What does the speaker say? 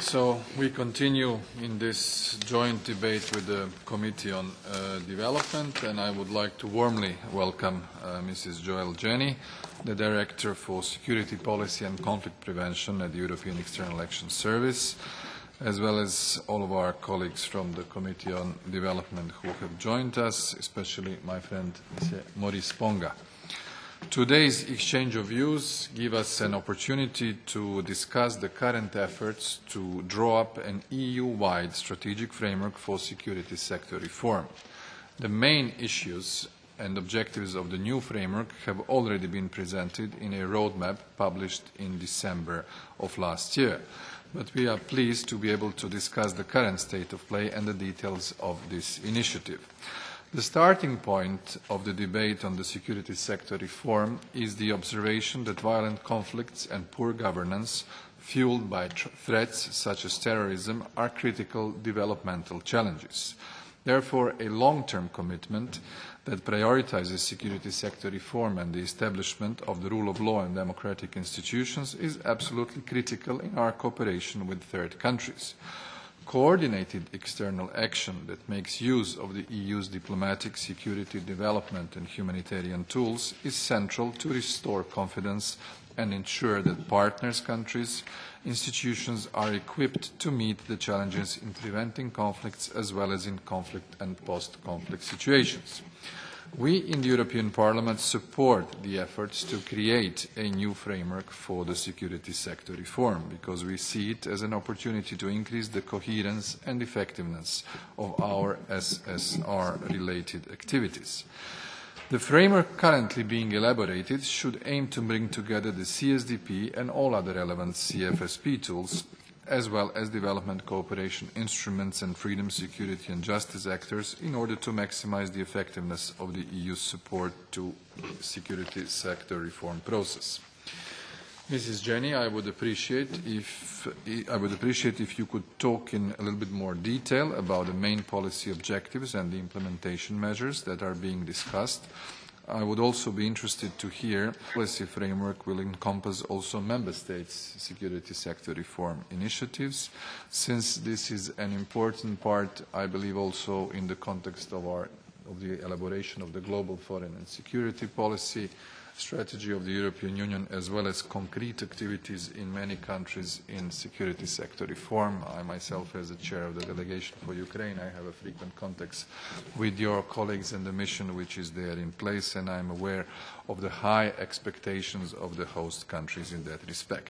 So we continue in this joint debate with the Committee on Development, and I would like to warmly welcome Mrs. Joelle Jenny, the Director for Security Policy and Conflict Prevention at the European External Action Service, as well as all of our colleagues from the Committee on Development who have joined us, especially my friend Mr. Maurice Ponga. Today's exchange of views gives us an opportunity to discuss the current efforts to draw up an EU-wide strategic framework for security sector reform. The main issues and objectives of the new framework have already been presented in a roadmap published in December of last year. But we are pleased to be able to discuss the current state of play and the details of this initiative. The starting point of the debate on the security sector reform is the observation that violent conflicts and poor governance, fueled by threats such as terrorism, are critical developmental challenges. Therefore, a long-term commitment that prioritizes security sector reform and the establishment of the rule of law and democratic institutions is absolutely critical in our cooperation with third countries. Coordinated external action that makes use of the EU's diplomatic, security, development and humanitarian tools is central to restore confidence and ensure that partners' countries' institutions are equipped to meet the challenges in preventing conflicts as well as in conflict and post-conflict situations. We in the European Parliament support the efforts to create a new framework for the security sector reform because we see it as an opportunity to increase the coherence and effectiveness of our SSR-related activities. The framework currently being elaborated should aim to bring together the CSDP and all other relevant CFSP tools, as well as development cooperation instruments and freedom, security and justice actors in order to maximize the effectiveness of the EU's support to the security sector reform process. Mrs. Jenny, I would appreciate if you could talk in a little bit more detail about the main policy objectives and the implementation measures that are being discussed. I would also be interested to hear the policy framework will encompass also Member States' security sector reform initiatives, since this is an important part, I believe, also in the context of the elaboration of the global foreign and security policy strategy of the European Union, as well as concrete activities in many countries in security sector reform. I myself, as the chair of the delegation for Ukraine, I have a frequent contacts with your colleagues and the mission which is there in place, and I am aware of the high expectations of the host countries in that respect.